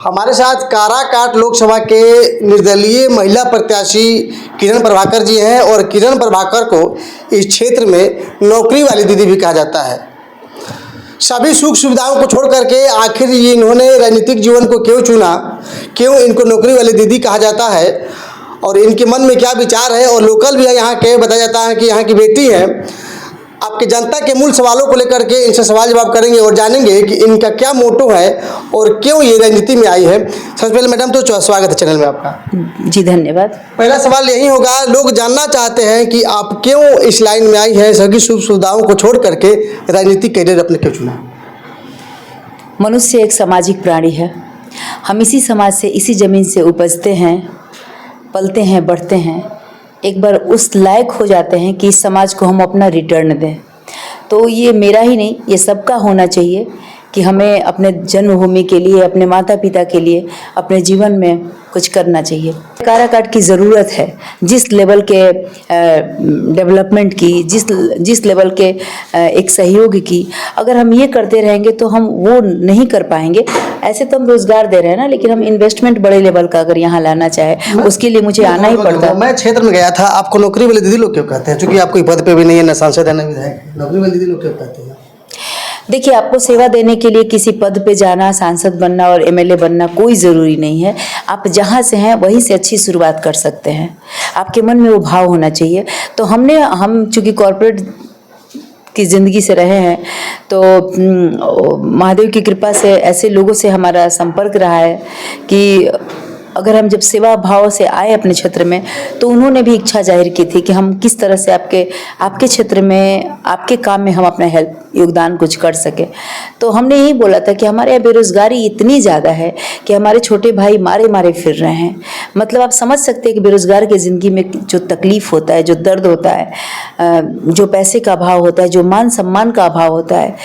हमारे साथ काराकाट लोकसभा के निर्दलीय महिला प्रत्याशी किरण प्रभाकर जी हैं और किरण प्रभाकर को इस क्षेत्र में नौकरी वाली दीदी भी कहा जाता है। सभी सुख सुविधाओं को छोड़ करके आखिर ये इन्होंने राजनीतिक जीवन को क्यों चुना, क्यों इनको नौकरी वाली दीदी कहा जाता है और इनके मन में क्या विचार है और लोकल भी है यहाँ के, बताया जाता है कि यहाँ की बेटी है। आपके जनता के मूल सवालों को लेकर के इनसे सवाल जवाब करेंगे और जानेंगे कि इनका क्या मोटो है और क्यों ये राजनीति में आई है। सबसे पहले मैडम तो स्वागत है चैनल में आपका। जी धन्यवाद। पहला सवाल यही होगा, लोग जानना चाहते हैं कि आप क्यों इस लाइन में आई हैं, सभी सुख सुविधाओं को छोड़ करके राजनीतिक कैरियर अपने क्यों चुना? मनुष्य एक सामाजिक प्राणी है। हम इसी समाज से, इसी ज़मीन से उपजते हैं, पलते हैं, बढ़ते हैं। एक बार उस लायक हो जाते हैं कि इस समाज को हम अपना रिटर्न दें। तो ये मेरा ही नहीं, ये सबका होना चाहिए कि हमें अपने जन्मभूमि के लिए, अपने माता पिता के लिए, अपने जीवन में कुछ करना चाहिए। काराकाट की ज़रूरत है जिस लेवल के डेवलपमेंट की, जिस लेवल के एक सहयोग की, अगर हम ये करते रहेंगे तो हम वो नहीं कर पाएंगे। ऐसे तो हम रोजगार दे रहे हैं ना, लेकिन हम इन्वेस्टमेंट बड़े लेवल का अगर यहाँ लाना चाहे उसके लिए मुझे आना ही पड़ता। मैं क्षेत्र में गया था, आपको नौकरी वाली दीदी लोग क्यों कहते हैं? चूंकि आप कोई पद पे भी नहीं है, न सांसद है न विधायक, नौकरी वाली दीदी लोग क्यों कहते हैं? देखिए, आपको सेवा देने के लिए किसी पद पे जाना, सांसद बनना और एमएलए बनना कोई ज़रूरी नहीं है। आप जहाँ से हैं वहीं से अच्छी शुरुआत कर सकते हैं। आपके मन में वो भाव होना चाहिए। तो हम चूँकि कॉर्पोरेट की ज़िंदगी से रहे हैं, तो महादेव की कृपा से ऐसे लोगों से हमारा संपर्क रहा है कि अगर हम जब सेवा भाव से आए अपने क्षेत्र में, तो उन्होंने भी इच्छा जाहिर की थी कि हम किस तरह से आपके क्षेत्र में, आपके काम में हम अपना योगदान कुछ कर सके। तो हमने यही बोला था कि हमारे यहाँ बेरोजगारी इतनी ज़्यादा है कि हमारे छोटे भाई मारे मारे फिर रहे हैं। मतलब आप समझ सकते हैं कि बेरोजगार की ज़िंदगी में जो तकलीफ़ होता है, जो दर्द होता है, जो पैसे का अभाव होता है, जो मान सम्मान का अभाव होता है,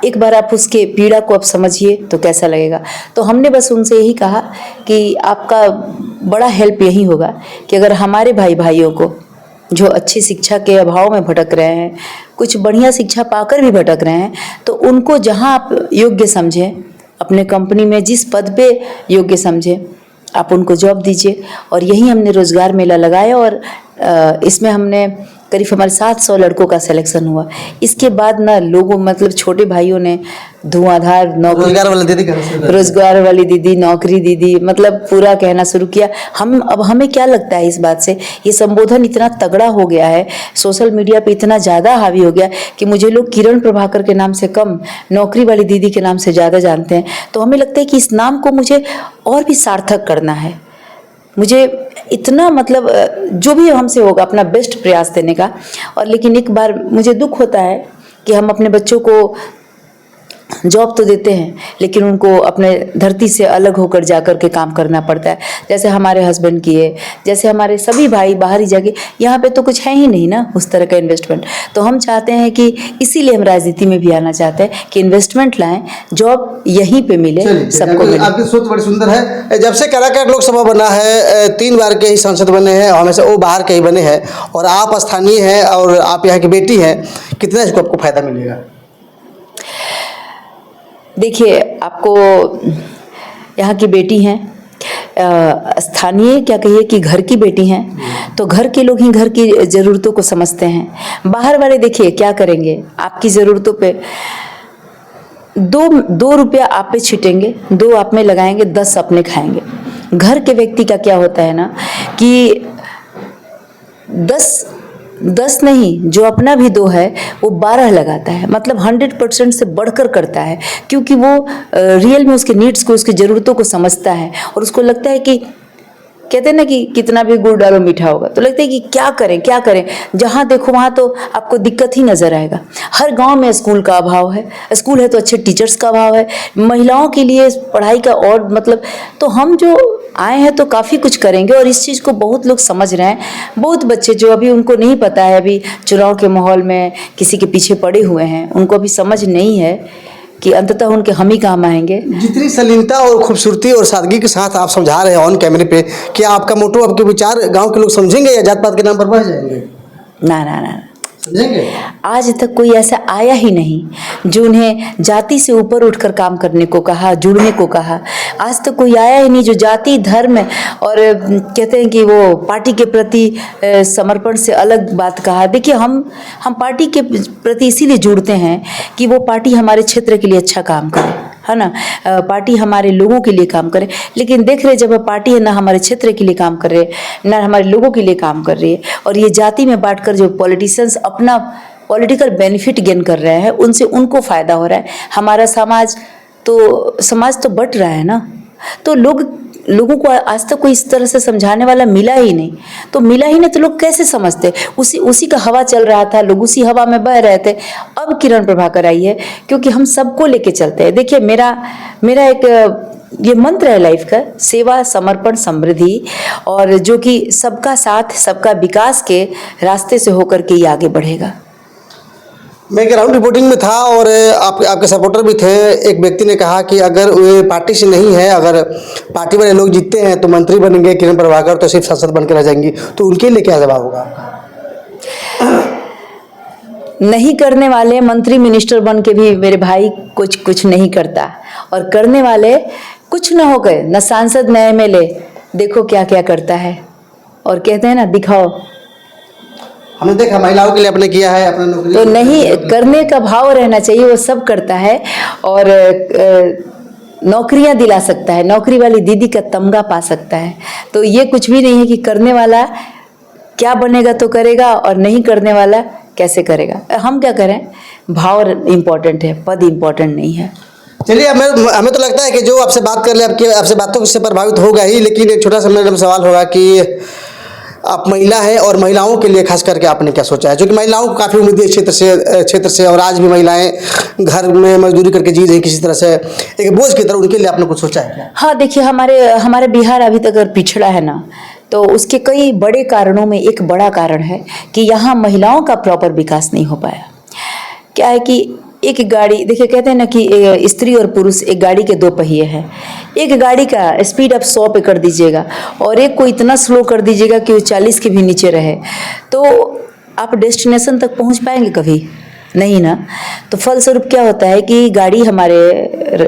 एक बार आप उसके पीड़ा को आप समझिए तो कैसा लगेगा। तो हमने बस उनसे यही कहा कि आपका बड़ा हेल्प यही होगा कि अगर हमारे भाई भाइयों को जो अच्छी शिक्षा के अभाव में भटक रहे हैं, कुछ बढ़िया शिक्षा पाकर भी भटक रहे हैं, तो उनको जहां आप योग्य समझें, अपने कंपनी में जिस पद पे योग्य समझें, आप उनको जॉब दीजिए। और यही हमने रोजगार मेला लगाया और इसमें हमने करीब हमारे 700 लड़कों का सिलेक्शन हुआ। इसके बाद ना लोगों, मतलब छोटे भाइयों ने धुआंधार नौकरी, रोजगार वाली दीदी, नौकरी दीदी, मतलब पूरा कहना शुरू किया। अब हमें क्या लगता है इस बात से, ये संबोधन इतना तगड़ा हो गया है, सोशल मीडिया पे इतना ज़्यादा हावी हो गया कि मुझे लोग किरण प्रभाकर के नाम से कम नौकरी वाली दीदी के नाम से ज़्यादा जानते हैं। तो हमें लगता है कि इस नाम को मुझे और भी सार्थक करना है। मुझे इतना, मतलब जो भी हमसे होगा अपना बेस्ट प्रयास देने का। और लेकिन एक बार मुझे दुख होता है कि हम अपने बच्चों को जॉब तो देते हैं, लेकिन उनको अपने धरती से अलग होकर जाकर के काम करना पड़ता है। जैसे हमारे हस्बैंड किए, जैसे हमारे सभी भाई बाहर ही जाके, यहाँ पे तो कुछ है ही नहीं ना उस तरह का इन्वेस्टमेंट। तो हम चाहते हैं कि इसीलिए हम राजनीति में भी आना चाहते हैं कि इन्वेस्टमेंट लाएं, जॉब यहीं पे मिले, सबको मिले। आपकी सोच बड़ी सुंदर है। जब से काराकाट लोकसभा बना है, 3 बार के ही सांसद बने हैं, हमेशा वो बाहर के ही बने हैं और आप स्थानीय हैं और आप यहाँ की बेटी हैं, कितना इसको आपको फायदा मिलेगा? देखिए, आपको यहाँ की बेटी हैं, स्थानीय क्या कहिए कि घर की बेटी हैं, तो घर के लोग ही घर की ज़रूरतों को समझते हैं। बाहर वाले देखिए क्या करेंगे, आपकी ज़रूरतों पे 2 रुपया आप पे छिटेंगे, 2 आप में लगाएंगे, 10 अपने खाएंगे। घर के व्यक्ति का क्या होता है ना कि 10 नहीं, जो अपना भी 2 है वो 12 लगाता है। मतलब 100% से बढ़कर करता है, क्योंकि वो रियल में उसके नीड्स को, उसकी ज़रूरतों को समझता है। और उसको लगता है कि, कहते हैं ना कि कितना भी गुड़ डालो मीठा होगा। तो लगता है कि क्या करें, जहाँ देखो वहाँ तो आपको दिक्कत ही नज़र आएगा। हर गांव में स्कूल का अभाव है, स्कूल है तो अच्छे टीचर्स का अभाव है, महिलाओं के लिए पढ़ाई का और मतलब। तो हम जो आए हैं तो काफ़ी कुछ करेंगे और इस चीज़ को बहुत लोग समझ रहे हैं। बहुत बच्चे जो अभी उनको नहीं पता है, अभी चुनाव के माहौल में किसी के पीछे पड़े हुए हैं, उनको अभी समझ नहीं है कि अंततः उनके हम ही काम आएंगे। जितनी सलीनता और खूबसूरती और सादगी के साथ आप समझा रहे हैं ऑन कैमरे पे, क्या आपका मोटो, आपके विचार गांव के लोग समझेंगे या जात पात के नाम पर बढ़ जाएंगे? ना, समझेंगे? आज तक कोई ऐसा आया ही नहीं जो उन्हें जाति से ऊपर उठकर काम करने को कहा, जुड़ने को कहा। आज तक कोई आया ही नहीं जो जाति, धर्म और कहते हैं कि वो पार्टी के प्रति समर्पण से अलग बात कहा। देखिए, हम पार्टी के प्रति इसीलिए जुड़ते हैं कि वो पार्टी हमारे क्षेत्र के लिए अच्छा काम करे, है ना, पार्टी हमारे लोगों के लिए काम करे। लेकिन देख रहे जब पार्टी है ना हमारे क्षेत्र के लिए काम कर रहे, ना हमारे लोगों के लिए काम कर रही है, और ये जाति में बांटकर जो पॉलिटिशियंस अपना पॉलिटिकल बेनिफिट गेन कर रहे हैं, उनसे उनको फायदा हो रहा है। हमारा समाज तो बट रहा है ना। तो लोगों को आज तक कोई इस तरह से समझाने वाला मिला ही नहीं। तो लोग कैसे समझते? उसी का हवा चल रहा था, लोग उसी हवा में बह रहे थे। अब किरण प्रभाकर आई है क्योंकि हम सबको लेके चलते हैं। देखिए, मेरा एक ये मंत्र है लाइफ का, सेवा, समर्पण, समृद्धि, और जो कि सबका साथ, सबका विकास के रास्ते से होकर के ही आगे बढ़ेगा। मैं ग्राउंड रिपोर्टिंग में था और आपके सपोर्टर भी थे। एक व्यक्ति ने कहा कि अगर वे पार्टी से नहीं है, अगर पार्टी वाले लोग जीतते हैं तो मंत्री बनेंगे किरण प्रभाकर, तो सिर्फ सांसद बनकर रह जाएंगी। तो उनके लिए क्या जवाब होगा आपका? नहीं करने वाले मंत्री मिनिस्टर बन के भी मेरे भाई कुछ नहीं करता, और करने वाले कुछ न हो गए, न सांसद न एमएलए, देखो क्या क्या करता है। और कहते हैं ना, दिखाओ। हमने देखा महिलाओं के लिए आपने किया है, अपना नौकरी तो नहीं करने का भाव रहना चाहिए, वो सब करता है। और नौकरियां दिला सकता है, नौकरी वाली दीदी का तमगा पा सकता है। तो ये कुछ भी नहीं है कि करने वाला क्या बनेगा तो करेगा, और नहीं करने वाला कैसे करेगा। हम क्या करें? भाव इम्पोर्टेंट है, पद इम्पोर्टेंट नहीं है। चलिए, हमें तो लगता है कि जो आपसे बात कर ले, आपसे बातों से प्रभावित होगा ही। लेकिन एक छोटा सा मेरा सवाल होगा कि आप महिला हैं और महिलाओं के लिए खास करके आपने क्या सोचा है? जो कि महिलाओं को काफ़ी उम्मीदें क्षेत्र से और आज भी महिलाएं घर में मजदूरी करके जी रही किसी तरह से एक बोझ की तरह, उनके लिए आपने कुछ सोचा है क्या? हाँ, देखिए, हमारे बिहार अभी तक अगर पिछड़ा है ना, तो उसके कई बड़े कारणों में एक बड़ा कारण है कि यहाँ महिलाओं का प्रॉपर विकास नहीं हो पाया। क्या है कि एक गाड़ी, देखिए कहते हैं ना कि स्त्री और पुरुष एक गाड़ी के दो पहिए हैं। एक गाड़ी का स्पीड आप 100 पे कर दीजिएगा और एक को इतना स्लो कर दीजिएगा कि वो 40 के भी नीचे रहे, तो आप डेस्टिनेशन तक पहुंच पाएंगे? कभी नहीं ना। तो फलस्वरूप क्या होता है कि गाड़ी, हमारे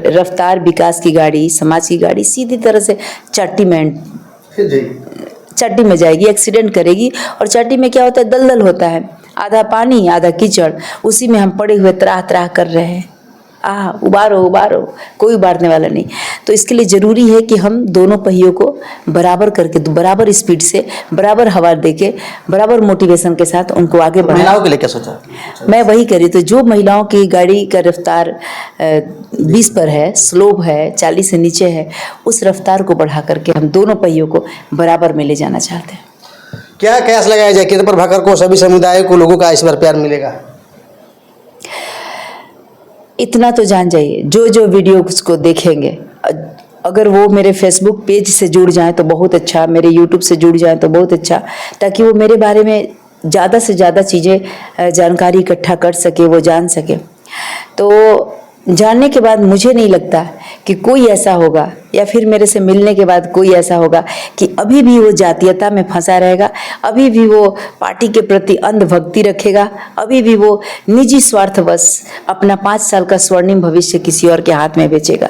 रफ्तार विकास की गाड़ी, समाज की गाड़ी सीधी तरह से चट्टी में जाएगी, एक्सीडेंट करेगी। और चट्टी में क्या होता है? दलदल होता है, आधा पानी आधा कीचड़, उसी में हम पड़े हुए त्राह त्राह कर रहे हैं। उबारो उबारो, कोई उबारने वाला नहीं। तो इसके लिए ज़रूरी है कि हम दोनों पहियों को बराबर करके, बराबर स्पीड से, बराबर हवा देके, बराबर मोटिवेशन के साथ उनको आगे बढ़ाएं। महिलाओं के लिए क्या सोचा? मैं वही करी। तो जो महिलाओं की गाड़ी का रफ्तार 20 पर है, स्लो है, 40 से नीचे है, उस रफ्तार को बढ़ा करके हम दोनों पहियों को बराबर में ले जाना चाहते हैं। क्या कयास लगाया जाए किरण प्रभाकर को, सभी समुदाय को, लोगों का इस बार प्यार मिलेगा? इतना तो जान जाइए, जो वीडियोस को देखेंगे, अगर वो मेरे फेसबुक पेज से जुड़ जाएं तो बहुत अच्छा, मेरे यूट्यूब से जुड़ जाएं तो बहुत अच्छा, ताकि वो मेरे बारे में ज़्यादा से ज़्यादा चीज़ें, जानकारी इकट्ठा कर सके, वो जान सके। तो जानने के बाद मुझे नहीं लगता कि कोई ऐसा होगा, या फिर मेरे से मिलने के बाद कोई ऐसा होगा कि अभी भी वो जातीयता में फंसा रहेगा, अभी भी वो पार्टी के प्रति अंधभक्ति रखेगा, अभी भी वो निजी स्वार्थवश अपना 5 साल का स्वर्णिम भविष्य किसी और के हाथ में बेचेगा।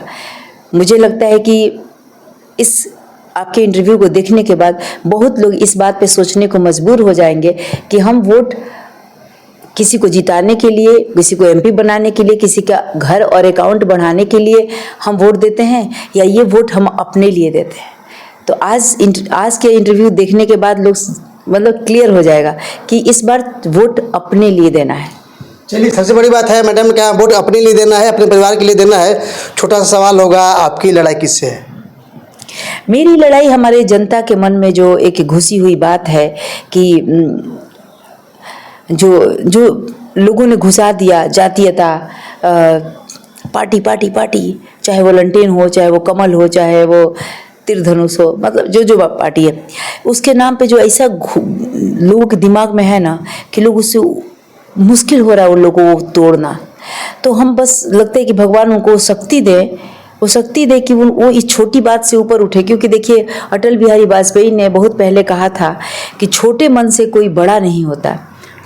मुझे लगता है कि इस आपके इंटरव्यू को देखने के बाद बहुत लोग इस बात पे सोचने को मजबूर हो जाएंगे कि हम वोट किसी को जिताने के लिए, किसी को एमपी बनाने के लिए, किसी का घर और अकाउंट बढ़ाने के लिए हम वोट देते हैं, या ये वोट हम अपने लिए देते हैं। तो आज के इंटरव्यू देखने के बाद लोग मतलब क्लियर हो जाएगा कि इस बार वोट अपने लिए देना है। चलिए, सबसे बड़ी बात है मैडम, क्या वोट अपने लिए देना है, अपने परिवार के लिए देना है? छोटा सा सवाल होगा, आपकी लड़ाई किससे है? मेरी लड़ाई हमारे जनता के मन में जो एक घुसी हुई बात है कि जो लोगों ने घुसा दिया, जातीयता, पार्टी पार्टी पार्टी, चाहे वो लंटेन हो, चाहे वो कमल हो, चाहे वो तीरधनुष हो, मतलब जो पार्टी है, उसके नाम पे जो ऐसा लोगों के दिमाग में है ना कि लोग उससे मुश्किल हो रहा है उन लोगों को तोड़ना। तो हम बस लगता है कि भगवान उनको शक्ति दे, वो शक्ति दे कि वो इस छोटी बात से ऊपर उठे। क्योंकि देखिए, अटल बिहारी वाजपेयी ने बहुत पहले कहा था कि छोटे मन से कोई बड़ा नहीं होता,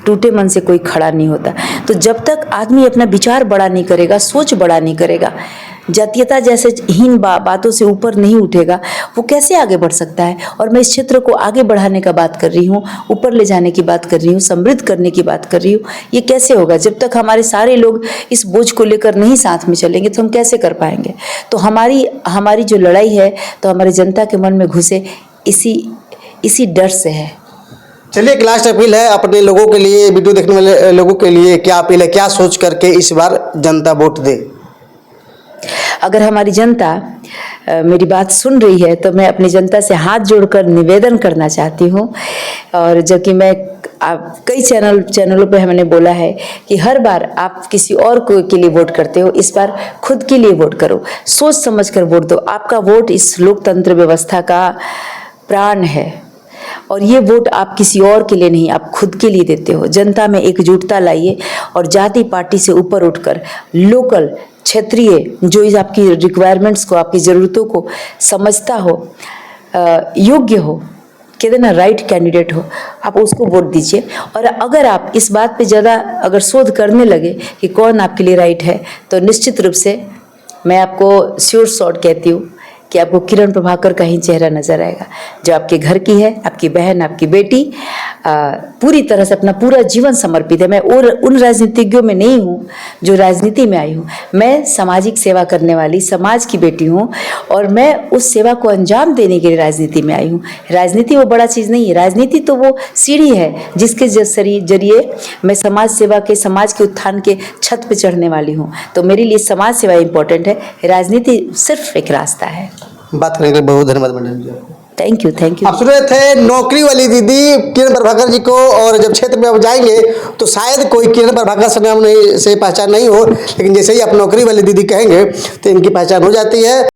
टूटे मन से कोई खड़ा नहीं होता। तो जब तक आदमी अपना विचार बड़ा नहीं करेगा, सोच बड़ा नहीं करेगा, जातीयता जैसे हीन बातों से ऊपर नहीं उठेगा, वो कैसे आगे बढ़ सकता है। और मैं इस क्षेत्र को आगे बढ़ाने का बात कर रही हूँ, ऊपर ले जाने की बात कर रही हूँ, समृद्ध करने की बात कर रही हूँ। ये कैसे होगा जब तक हमारे सारे लोग इस बोझ को लेकर नहीं साथ में चलेंगे, तो हम कैसे कर पाएंगे। तो हमारी जो लड़ाई है तो हमारी जनता के मन में घुसे इसी डर से है। चलिए, एक लास्ट अपील है अपने लोगों के लिए, वीडियो देखने वाले लोगों के लिए क्या अपील है, क्या सोच करके इस बार जनता वोट दे। अगर हमारी जनता मेरी बात सुन रही है तो मैं अपनी जनता से हाथ जोड़कर निवेदन करना चाहती हूँ। और जबकि मैं कई चैनलों पे मैंने बोला है कि हर बार आप किसी और को के लिए वोट करते हो, इस बार खुद के लिए वोट करो, सोच समझ कर वोट दो। आपका वोट इस लोकतंत्र व्यवस्था का प्राण है और ये वोट आप किसी और के लिए नहीं, आप खुद के लिए देते हो। जनता में एकजुटता लाइए और जाति पार्टी से ऊपर उठकर लोकल, क्षेत्रीय, जो इस आपकी रिक्वायरमेंट्स को, आपकी ज़रूरतों को समझता हो, योग्य हो, कहते ना राइट कैंडिडेट हो, आप उसको वोट दीजिए। और अगर आप इस बात पे ज़्यादा अगर शोध करने लगे कि कौन आपके लिए राइट है, तो निश्चित रूप से मैं आपको श्योर शॉट कहती हूँ कि आपको किरण प्रभाकर का ही चेहरा नजर आएगा, जो आपके घर की है, आपकी बहन, आपकी बेटी, पूरी तरह से अपना पूरा जीवन समर्पित है। मैं और उन राजनीतिज्ञों में नहीं हूँ जो राजनीति में आई हूँ, मैं सामाजिक सेवा करने वाली समाज की बेटी हूँ और मैं उस सेवा को अंजाम देने के लिए राजनीति में आई हूँ। राजनीति वो बड़ा चीज़ नहीं है, राजनीति तो वो सीढ़ी है जिसके जरिए मैं समाज के उत्थान के छत पे चढ़ने वाली हूँ। तो मेरे लिए समाज सेवा इंपॉर्टेंट है, राजनीति सिर्फ एक रास्ता है। बात करने के लिए बहुत धन्यवाद मैडम जी। Thank you. आप सुन रहे थे नौकरी वाली दीदी किरण प्रभाकर जी को, और जब क्षेत्र में आप जाएंगे तो शायद कोई किरण प्रभाकर से नाम से पहचान नहीं हो, लेकिन जैसे ही आप नौकरी वाली दीदी कहेंगे तो इनकी पहचान हो जाती है।